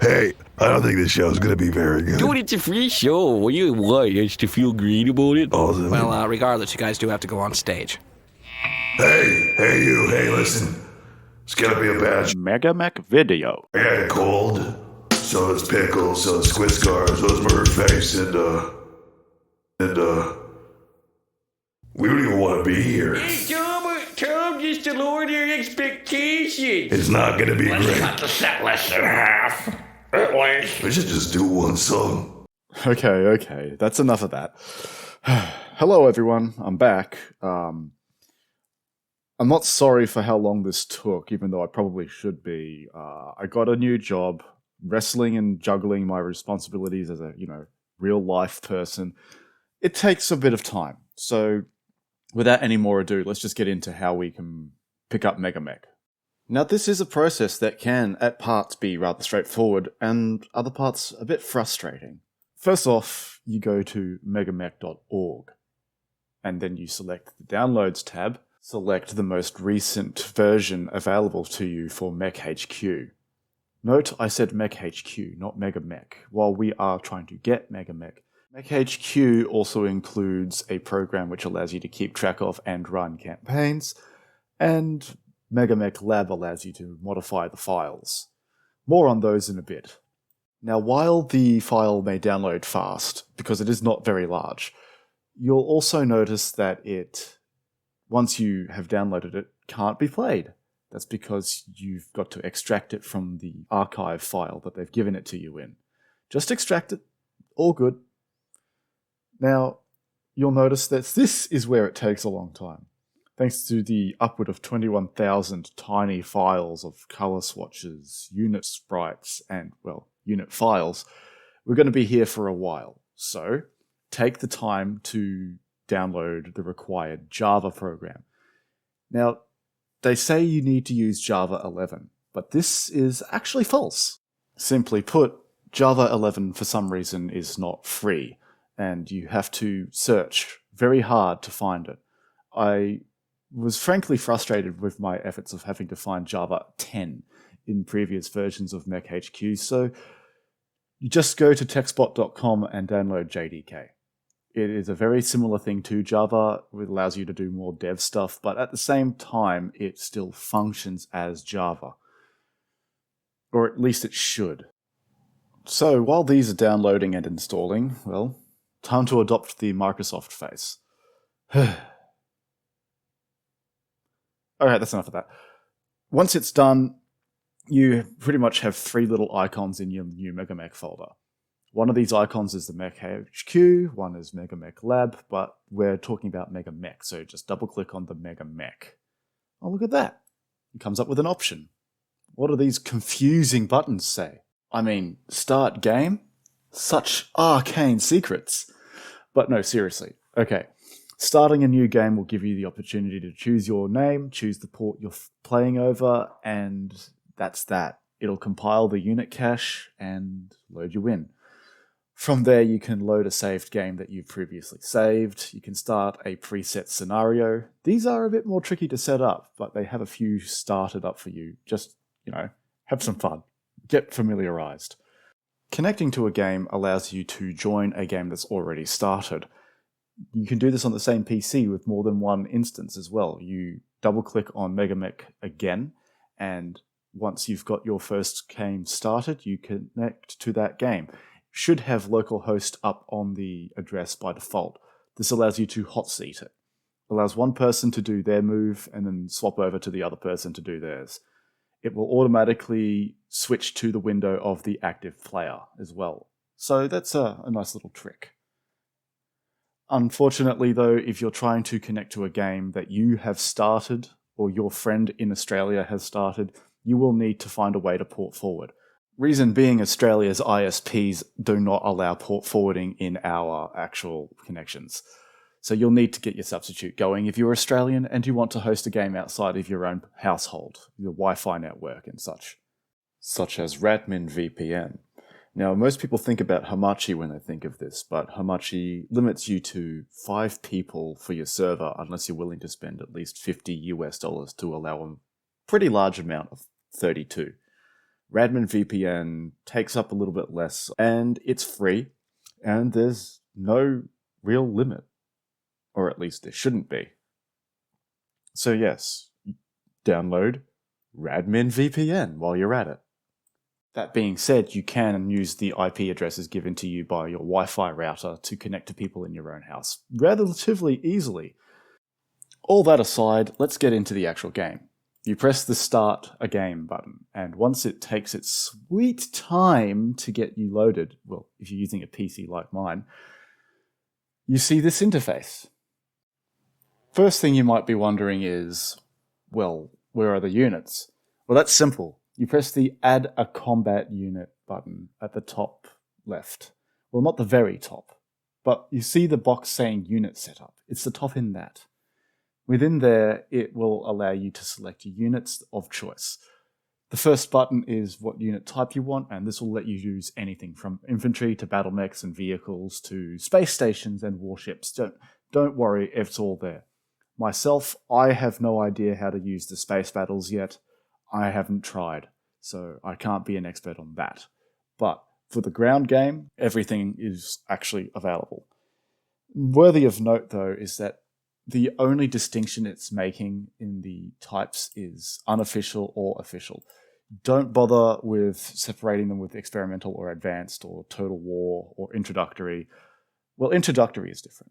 Hey, I don't think this show's gonna be very good. Dude, it's a free show. What do you want? Just to feel great about it? Oh, Well, regardless, you guys do have to go on stage. hey, listen. It's gonna be a bad MegaMek video. I got a cold. So does Pickles, so does Squiscar, so does Murderface, and we don't even want to be here. Tell them just to lower their expectations. It's not gonna be great. Cut the set less than half. At least. We should just do one song. Okay, that's enough of that. Hello, everyone. I'm back. I'm not sorry for how long this took, even though I probably should be. I got a new job, wrestling and juggling my responsibilities as a, real life person. It takes a bit of time. So, without any more ado, let's just get into how we can pick up MegaMek. Now, this is a process that can, at parts, be rather straightforward, and other parts a bit frustrating. First off, you go to megamek.org, and then you select the Downloads tab, select the most recent version available to you for MechHQ. Note, I said MechHQ, not MegaMek, while we are trying to get MegaMek. MechHQ also includes a program which allows you to keep track of and run campaigns, and MegaMek Lab allows you to modify the files. More on those in a bit. Now, while the file may download fast, because it is not very large, you'll also notice that it, once you have downloaded it, can't be played. That's because you've got to extract it from the archive file that they've given it to you in. Just extract it, all good. Now, you'll notice that this is where it takes a long time. Thanks to the upward of 21,000 tiny files of color swatches, unit sprites, and, unit files, we're going to be here for a while. So, take the time to download the required Java program. Now, they say you need to use Java 11, but this is actually false. Simply put, Java 11 for some reason is not free, and you have to search very hard to find it. I was frankly frustrated with my efforts of having to find Java 10 in previous versions of MechHQ, so you just go to textbot.com and download JDK. It is a very similar thing to Java. It allows you to do more dev stuff, but at the same time, it still functions as Java. Or at least it should. So while these are downloading and installing, time to adopt the Microsoft face. Alright, that's enough of that. Once it's done, you pretty much have three little icons in your new MegaMek folder. One of these icons is the MechHQ, one is MegaMek Lab, but we're talking about MegaMek, so just double-click on the MegaMek. Oh, look at that. It comes up with an option. What do these confusing buttons say? I mean, start game? Such arcane secrets. But no, seriously. Okay. Starting a new game will give you the opportunity to choose your name, choose the port you're playing over, and that's that. It'll compile the unit cache and load you in. From there, you can load a saved game that you've previously saved. You can start a preset scenario. These are a bit more tricky to set up, but they have a few started up for you. Just, have some fun. Get familiarized. Connecting to a game allows you to join a game that's already started. You can do this on the same PC with more than one instance as well. You double-click on MegaMek again, and once you've got your first game started, you connect to that game. Should have localhost up on the address by default. This allows you to hot seat it. Allows one person to do their move and then swap over to the other person to do theirs. It will automatically switch to the window of the active player as well. So that's a nice little trick. Unfortunately though, if you're trying to connect to a game that you have started or your friend in Australia has started, you will need to find a way to port forward. Reason being, Australia's ISPs do not allow port forwarding in our actual connections. So you'll need to get your substitute going if you're Australian and you want to host a game outside of your own household, your Wi-Fi network and such. Such as Radmin VPN. Now, most people think about Hamachi when they think of this, but Hamachi limits you to 5 people for your server unless you're willing to spend at least $50 to allow a pretty large amount of 32. Radman VPN takes up a little bit less, and it's free, and there's no real limit. Or at least there shouldn't be. So yes, download Radman VPN while you're at it. That being said, you can use the IP addresses given to you by your Wi-Fi router to connect to people in your own house relatively easily. All that aside, let's get into the actual game. You press the Start a Game button, and once it takes its sweet time to get you loaded, well, if you're using a PC like mine, you see this interface. First thing you might be wondering is, well, where are the units? Well, that's simple. You press the Add a Combat Unit button at the top left. Well, not the very top, but you see the box saying Unit Setup. It's the top in that. Within there, it will allow you to select your units of choice. The first button is what unit type you want, and this will let you use anything from infantry to battle mechs and vehicles to space stations and warships. Don't worry, it's all there. Myself, I have no idea how to use the space battles yet. I haven't tried, so I can't be an expert on that. But for the ground game, everything is actually available. Worthy of note, though, is that the only distinction it's making in the types is unofficial or official. Don't bother with separating them with experimental or advanced or total war or introductory. Well, introductory is different,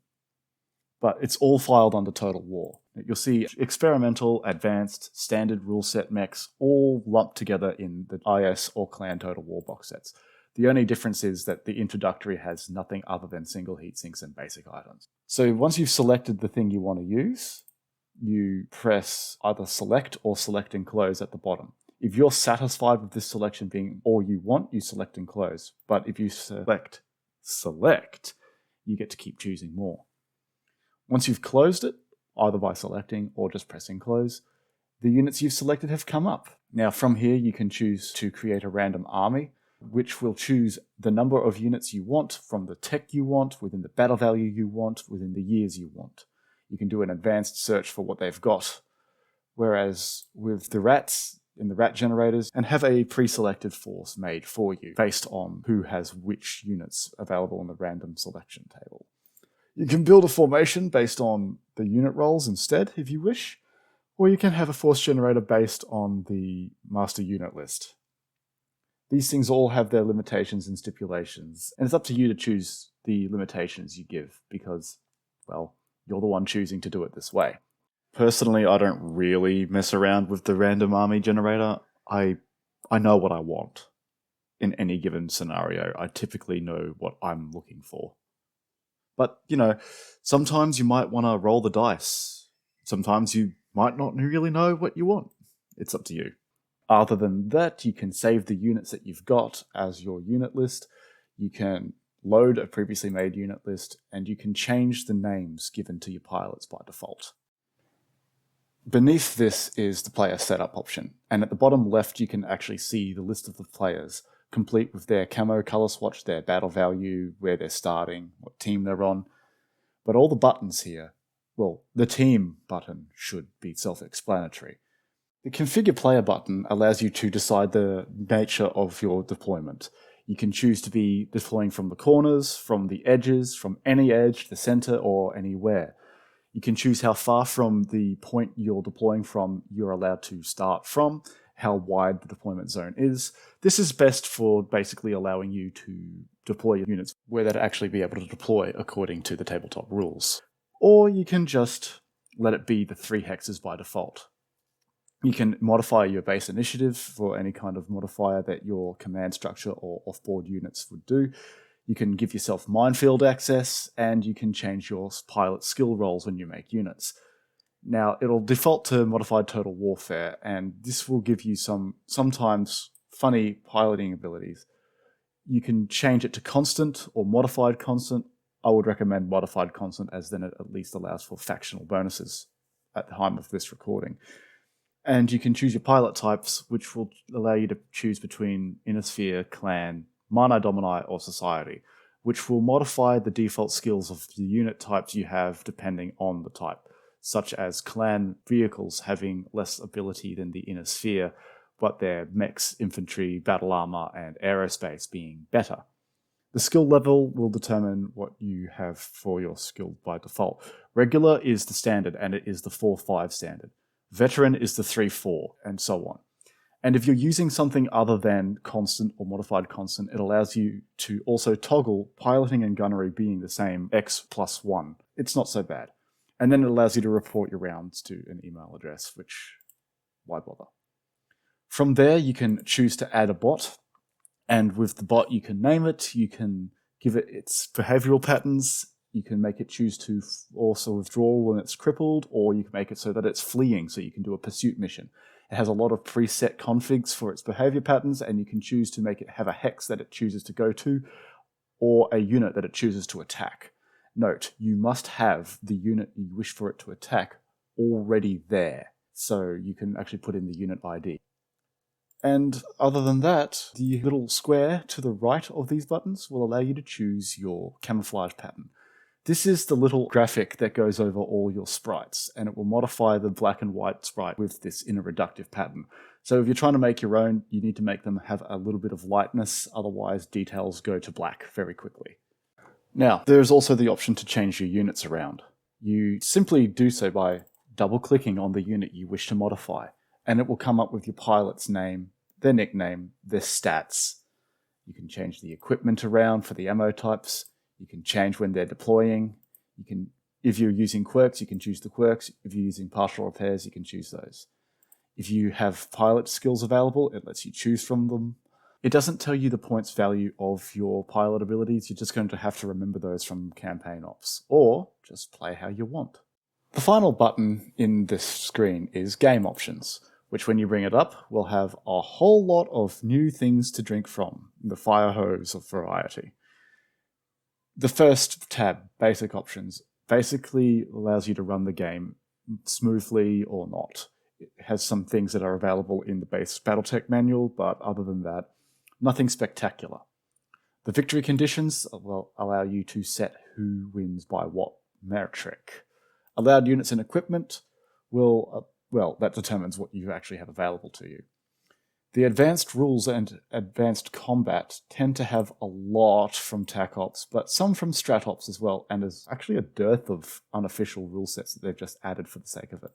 but it's all filed under total war. You'll see experimental, advanced, standard rule set mechs all lumped together in the IS or Clan Total War box sets. The only difference is that the introductory has nothing other than single heatsinks and basic items. So once you've selected the thing you want to use, you press either select or select and close at the bottom. If you're satisfied with this selection being all you want, you select and close. But if you select, you get to keep choosing more. Once you've closed it, either by selecting or just pressing close, the units you've selected have come up. Now from here you can choose to create a random army, which will choose the number of units you want from the tech you want, within the battle value you want, within the years you want. You can do an advanced search for what they've got. Whereas with the rats in the rat generators, and have a pre-selected force made for you based on who has which units available in the random selection table. You can build a formation based on the unit rolls instead, if you wish, or you can have a force generator based on the master unit list. These things all have their limitations and stipulations, and it's up to you to choose the limitations you give, because, well, you're the one choosing to do it this way. Personally, I don't really mess around with the random army generator. I know what I want. In any given scenario, I typically know what I'm looking for. But, sometimes you might want to roll the dice. Sometimes you might not really know what you want. It's up to you. Other than that, you can save the units that you've got as your unit list. You can load a previously made unit list, and you can change the names given to your pilots by default. Beneath this is the player setup option, and at the bottom left you can actually see the list of the players, complete with their camo color swatch, their battle value, where they're starting, what team they're on. But all the buttons here, well, the team button should be self-explanatory. The Configure Player button allows you to decide the nature of your deployment. You can choose to be deploying from the corners, from the edges, from any edge, the center, or anywhere. You can choose how far from the point you're deploying from you're allowed to start from, how wide the deployment zone is. This is best for basically allowing you to deploy your units where they'd actually be able to deploy according to the tabletop rules. Or you can just let it be the 3 hexes by default. You can modify your base initiative for any kind of modifier that your command structure or offboard units would do. You can give yourself minefield access, and you can change your pilot skill rolls when you make units. Now, it'll default to modified total warfare, and this will give you sometimes funny piloting abilities. You can change it to constant or modified constant. I would recommend modified constant, as then it at least allows for factional bonuses at the time of this recording. And you can choose your pilot types, which will allow you to choose between Inner Sphere, Clan, Mani Domini, or Society, which will modify the default skills of the unit types you have depending on the type, such as Clan vehicles having less ability than the Inner Sphere, but their mechs, infantry, battle armor, and aerospace being better. The skill level will determine what you have for your skill by default. Regular is the standard, and it is the 4-5 standard. Veteran is the 3-4, and so on. And if you're using something other than constant or modified constant, it allows you to also toggle piloting and gunnery being the same X+1. It's not so bad. And then it allows you to report your rounds to an email address, which, why bother? From there, you can choose to add a bot. And with the bot, you can name it, you can give it its behavioral patterns, you can make it choose to also withdraw when it's crippled, or you can make it so that it's fleeing, so you can do a pursuit mission. It has a lot of preset configs for its behavior patterns, and you can choose to make it have a hex that it chooses to go to, or a unit that it chooses to attack. Note, you must have the unit you wish for it to attack already there, so you can actually put in the unit ID. And other than that, the little square to the right of these buttons will allow you to choose your camouflage pattern. This is the little graphic that goes over all your sprites, and it will modify the black and white sprite with this inner reductive pattern. So if you're trying to make your own, you need to make them have a little bit of lightness, otherwise details go to black very quickly. Now, there's also the option to change your units around. You simply do so by double-clicking on the unit you wish to modify, and it will come up with your pilot's name, their nickname, their stats. You can change the equipment around for the ammo types. You can change when they're deploying. If you're using quirks, you can choose the quirks. If you're using partial repairs, you can choose those. If you have pilot skills available, it lets you choose from them. It doesn't tell you the points value of your pilot abilities. You're just going to have to remember those from campaign ops, or just play how you want. The final button in this screen is Game Options, which when you bring it up will have a whole lot of new things to drink from, the fire hose of variety. The first tab, Basic Options, basically allows you to run the game smoothly or not. It has some things that are available in the base Battletech manual, but other than that, nothing spectacular. The victory conditions will allow you to set who wins by what metric. Allowed units and equipment will that determines what you actually have available to you. The advanced rules and advanced combat tend to have a lot from TAC Ops, but some from Strat Ops as well, and there's actually a dearth of unofficial rule sets that they've just added for the sake of it.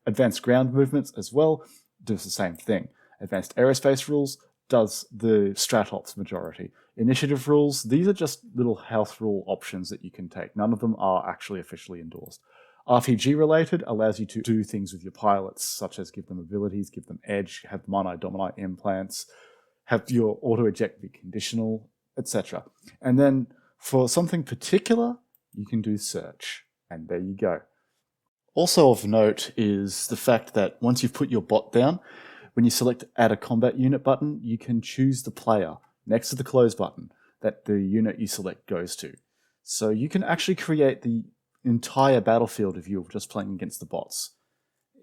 Advanced ground movements as well does the same thing. Advanced aerospace rules does the Strat Ops majority. Initiative rules, these are just little house rule options that you can take. None of them are actually officially endorsed. RPG related allows you to do things with your pilots, such as give them abilities, give them edge, have Mono-Domini implants, have your auto-eject be conditional, etc. And then for something particular, you can do search. And there you go. Also of note is the fact that once you've put your bot down, when you select Add a Combat Unit button, you can choose the player next to the Close button that the unit you select goes to. So you can actually create the entire battlefield if you're just playing against the bots.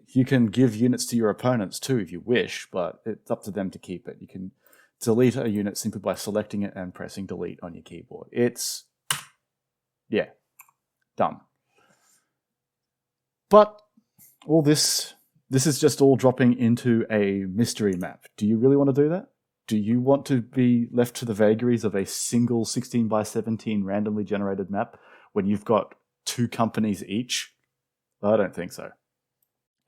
You can give units to your opponents too if you wish, but it's up to them to keep it. You can delete a unit simply by selecting it and pressing delete on your keyboard. Done. But all this is just all dropping into a mystery map. Do you really want to do that? Do you want to be left to the vagaries of a single 16x17 randomly generated map when you've got 2 companies each? I don't think so.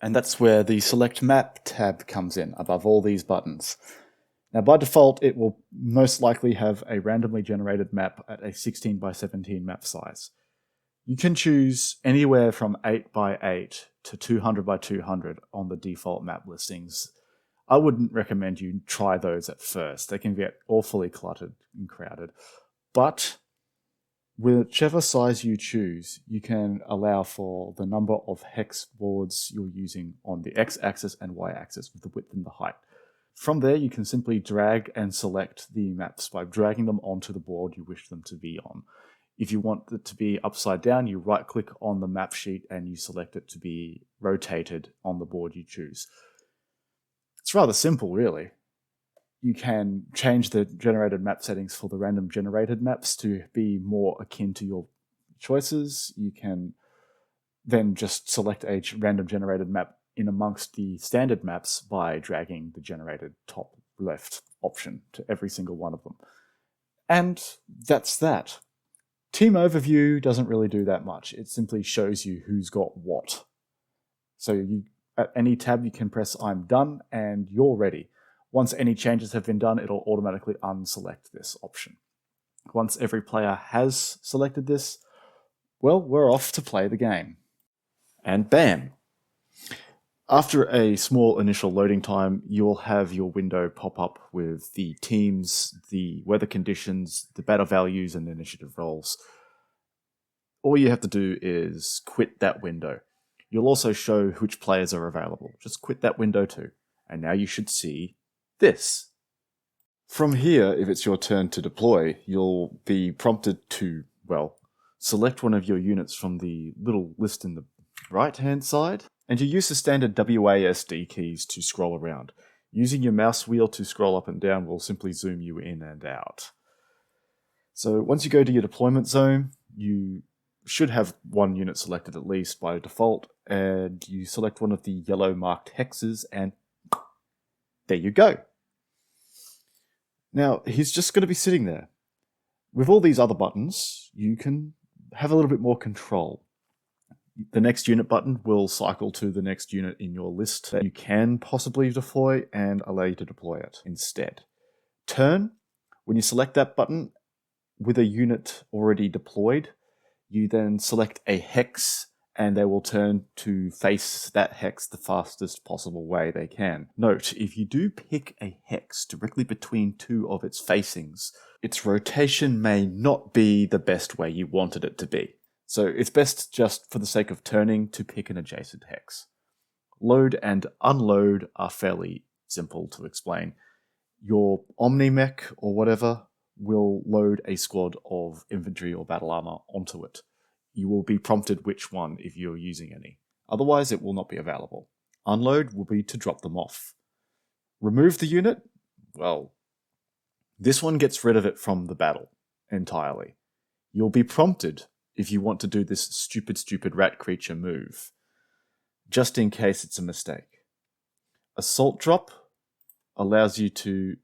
And that's where the Select Map tab comes in, above all these buttons. Now, by default, it will most likely have a randomly generated map at a 16x17 map size. You can choose anywhere from 8x8 to 200x200 on the default map listings. I wouldn't recommend you try those at first. They can get awfully cluttered and crowded. But whichever size you choose, you can allow for the number of hex boards you're using on the x-axis and y-axis with the width and the height. From there, you can simply drag and select the maps by dragging them onto the board you wish them to be on. If you want it to be upside down, you right-click on the map sheet and you select it to be rotated on the board you choose. It's rather simple, really. You can change the generated map settings for the random generated maps to be more akin to your choices. You can then just select a random generated map in amongst the standard maps by dragging the generated top left option to every single one of them. And that's that. Team Overview doesn't really do that much. It simply shows you who's got what. So at any tab you can press I'm done and you're ready. Once any changes have been done, it'll automatically unselect this option. Once every player has selected this, well, we're off to play the game. And bam! After a small initial loading time, you'll have your window pop up with the teams, the weather conditions, the battle values, and the initiative roles. All you have to do is quit that window. You'll also show which players are available. Just quit that window too. And now you should see this. From here, if it's your turn to deploy, you'll be prompted to, well, select one of your units from the little list in the right-hand side, and you use the standard WASD keys to scroll around. Using your mouse wheel to scroll up and down will simply zoom you in and out. So once you go to your deployment zone, you should have one unit selected at least by default, and you select one of the yellow marked hexes, and there you go. Now, he's just going to be sitting there. With all these other buttons, you can have a little bit more control. The next unit button will cycle to the next unit in your list that you can possibly deploy and allow you to deploy it instead. Turn, when you select that button with a unit already deployed, you then select a hex and they will turn to face that hex the fastest possible way they can. Note, if you do pick a hex directly between two of its facings, its rotation may not be the best way you wanted it to be. So it's best just for the sake of turning to pick an adjacent hex. Load and unload are fairly simple to explain. Your MegaMek or whatever will load a squad of infantry or battle armor onto it. You will be prompted which one if you're using any. Otherwise, it will not be available. Unload will be to drop them off. Remove the unit? Well, this one gets rid of it from the battle entirely. You'll be prompted if you want to do this stupid rat creature move, just in case it's a mistake. Assault drop allows you to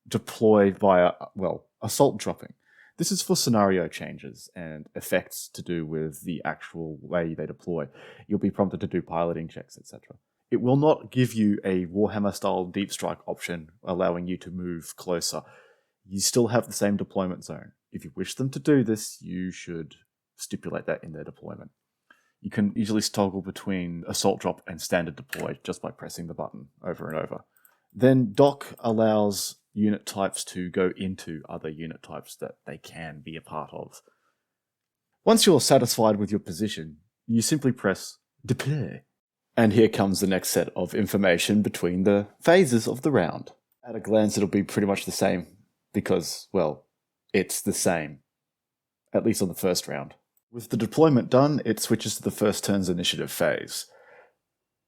deploy via, well, assault dropping. This is for scenario changes and effects to do with the actual way they deploy. You'll be prompted to do piloting checks, etc. It will not give you a Warhammer-style deep strike option allowing you to move closer. You still have the same deployment zone. If you wish them to do this, you should stipulate that in their deployment. You can easily toggle between assault drop and standard deploy just by pressing the button over and over. Then dock allows unit types to go into other unit types that they can be a part of. Once you're satisfied with your position, you simply press deploy. And here comes the next set of information between the phases of the round. At a glance, it'll be pretty much the same because, well, it's the same. At least on the first round. With the deployment done, it switches to the first turn's initiative phase,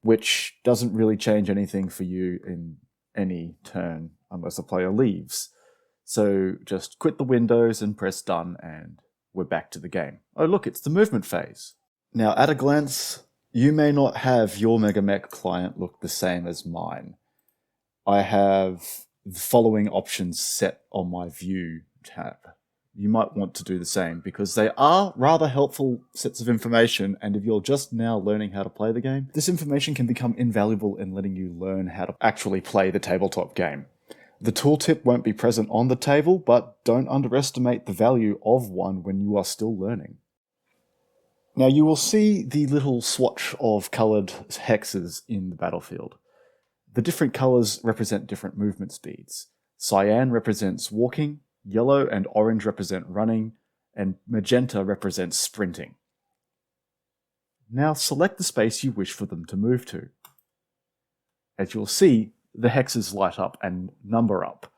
which doesn't really change anything for you in any turn unless a player leaves. So just quit the windows and press done and we're back to the game. Oh look, it's the movement phase. Now at a glance, you may not have your MegaMek client look the same as mine. I have the following options set on my view tab. You might want to do the same because they are rather helpful sets of information, and if you're just now learning how to play the game, this information can become invaluable in letting you learn how to actually play the tabletop game. The tooltip won't be present on the table, but don't underestimate the value of one when you are still learning. Now you will see the little swatch of coloured hexes in the battlefield. The different colours represent different movement speeds. Cyan represents walking, yellow and orange represent running, and magenta represents sprinting. Now select the space you wish for them to move to. As you'll see, the hexes light up and number up.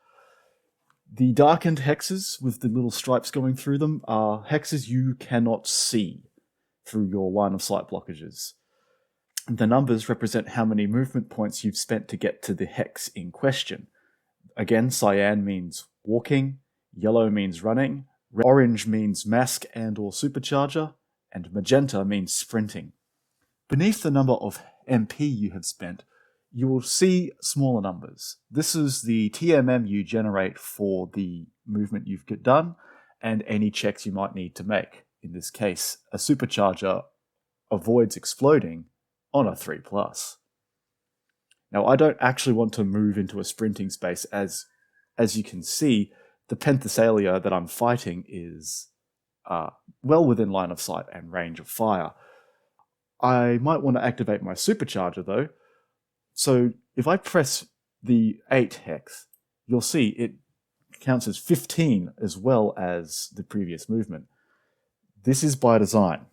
The darkened hexes with the little stripes going through them are hexes you cannot see through your line of sight blockages. The numbers represent how many movement points you've spent to get to the hex in question. Again, cyan means walking, yellow means running, orange means mask and or supercharger, and magenta means sprinting. Beneath the number of MP you have spent, you will see smaller numbers. This is the TMM you generate for the movement you've done and any checks you might need to make. In this case, a supercharger avoids exploding on a 3+. Now, I don't actually want to move into a sprinting space. As you can see, the Penthesalia that I'm fighting is well within line of sight and range of fire. I might want to activate my supercharger though. So if I press the 8 hex, you'll see it counts as 15 as well as the previous movement. This is by design.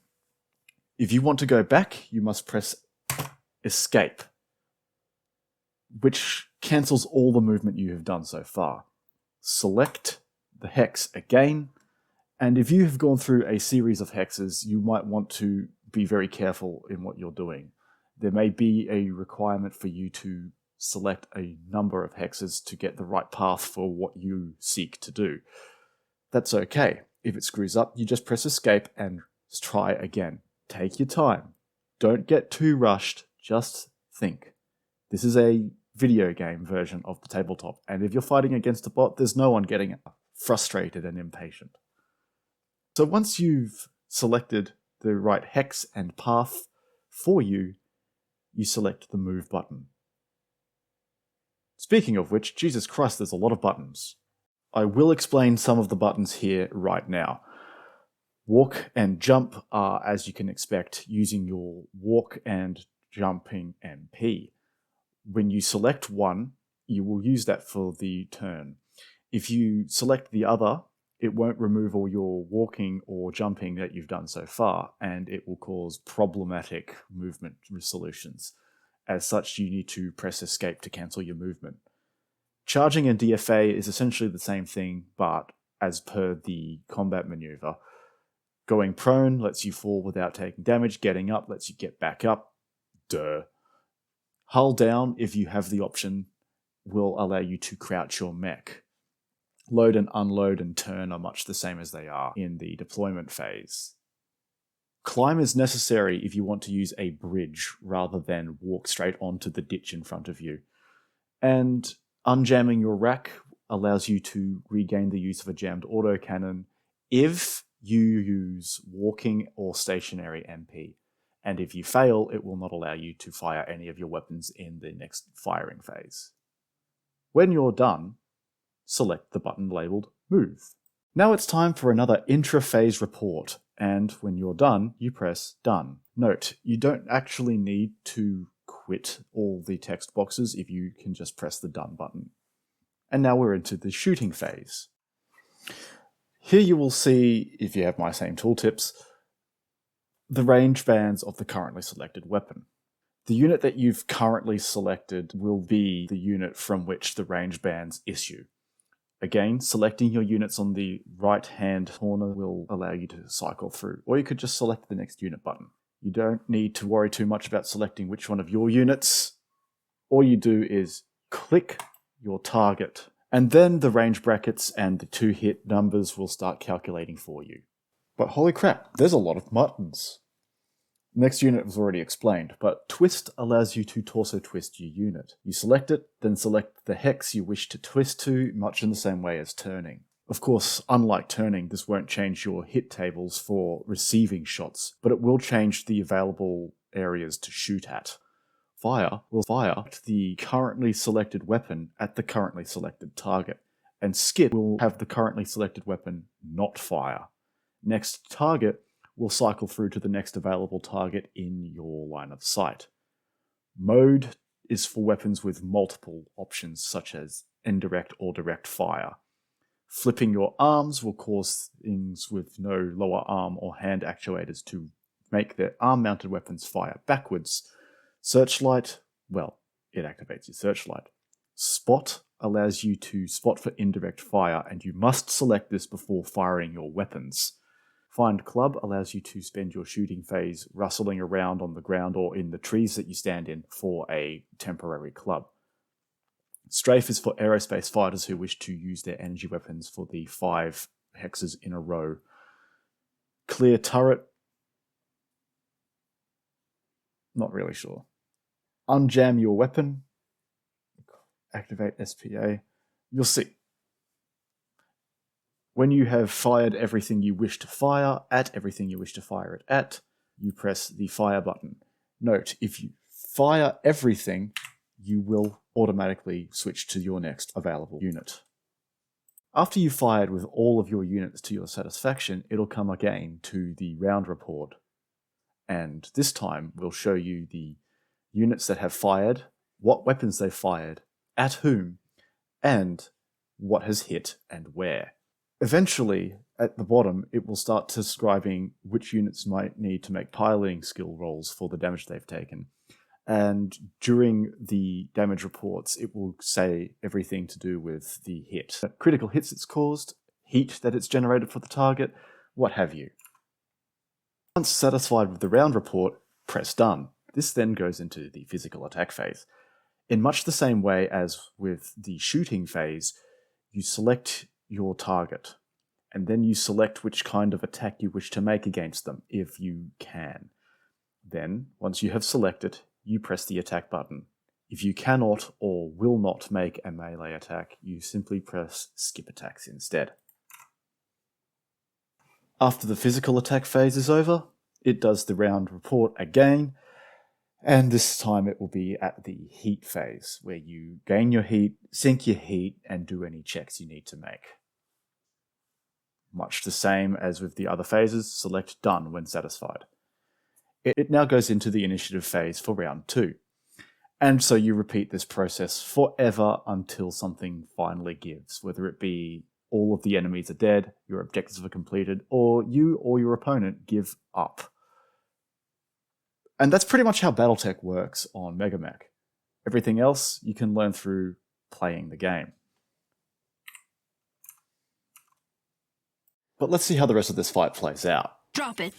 If you want to go back, you must press escape, which cancels all the movement you have done so far. Select the hex again, and if you have gone through a series of hexes, you might want to be very careful in what you're doing. There may be a requirement for you to select a number of hexes to get the right path for what you seek to do. That's okay. If it screws up, you just press escape and try again. Take your time. Don't get too rushed. Just think. This is a video game version of the tabletop, and if you're fighting against a bot, there's no one getting frustrated and impatient. So once you've selected the right hex and path for you, you select the move button. Speaking of which, Jesus Christ, there's a lot of buttons. I will explain some of the buttons here right now. Walk and jump are, as you can expect, using your walk and jumping MP. When you select one, you will use that for the turn. If you select the other, it won't remove all your walking or jumping that you've done so far, and it will cause problematic movement solutions. As such, you need to press escape to cancel your movement. Charging and DFA is essentially the same thing, but as per the combat maneuver. Going prone lets you fall without taking damage, getting up lets you get back up. Duh. Hull down, if you have the option, will allow you to crouch your mech. Load and unload and turn are much the same as they are in the deployment phase. Climb is necessary if you want to use a bridge rather than walk straight onto the ditch in front of you. And unjamming your rack allows you to regain the use of a jammed autocannon if you use walking or stationary MP. And if you fail, it will not allow you to fire any of your weapons in the next firing phase. When you're done, select the button labeled Move. Now it's time for another intra-phase report, and when you're done, you press Done. Note, you don't actually need to quit all the text boxes if you can just press the Done button. And now we're into the shooting phase. Here you will see, if you have my same tooltips, the range bands of the currently selected weapon. The unit that you've currently selected will be the unit from which the range bands issue. Again, selecting your units on the right-hand corner will allow you to cycle through, or you could just select the next unit button. You don't need to worry too much about selecting which one of your units. All you do is click your target, and then the range brackets and the 2-hit numbers will start calculating for you. But holy crap, there's a lot of buttons. Next unit was already explained, but twist allows you to torso twist your unit. You select it, then select the hex you wish to twist to, much in the same way as turning. Of course, unlike turning, this won't change your hit tables for receiving shots, but it will change the available areas to shoot at. Fire will fire the currently selected weapon at the currently selected target, and skip will have the currently selected weapon not fire. Next target will cycle through to the next available target in your line of sight. Mode is for weapons with multiple options, such as indirect or direct fire. Flipping your arms will cause things with no lower arm or hand actuators to make their arm-mounted weapons fire backwards. Searchlight, well, it activates your searchlight. Spot allows you to spot for indirect fire, and you must select this before firing your weapons. Find Club allows you to spend your shooting phase rustling around on the ground or in the trees that you stand in for a temporary club. Strafe is for aerospace fighters who wish to use their energy weapons for the 5 hexes in a row. Clear turret, not really sure. unjam your weapon, activate SPA, you'll see. When you have fired everything you wish to fire at everything you wish to fire it at, you press the fire button. Note, if you fire everything, you will automatically switch to your next available unit. After you've fired with all of your units to your satisfaction, it'll come again to the round report. And this time we'll show you the units that have fired, what weapons they've fired, at whom, and what has hit and where. Eventually, at the bottom, it will start describing which units might need to make piloting skill rolls for the damage they've taken. And during the damage reports, it will say everything to do with the hit. Critical hits it's caused, heat that it's generated for the target, what have you. Once satisfied with the round report, press Done. This then goes into the physical attack phase. In much the same way as with the shooting phase, you select your target, and then you select which kind of attack you wish to make against them, if you can. Then, once you have selected, you press the attack button. If you cannot or will not make a melee attack, you simply press skip attacks instead. After the physical attack phase is over, it does the round report again, and this time it will be at the heat phase, where you gain your heat, sink your heat, and do any checks you need to make. Much the same as with the other phases, select Done when satisfied. It now goes into the initiative phase for round 2. And so you repeat this process forever until something finally gives, whether it be all of the enemies are dead, your objectives are completed, or you or your opponent give up. And that's pretty much how Battletech works on MegaMek. Everything else you can learn through playing the game. But let's see how the rest of this fight plays out. Drop it.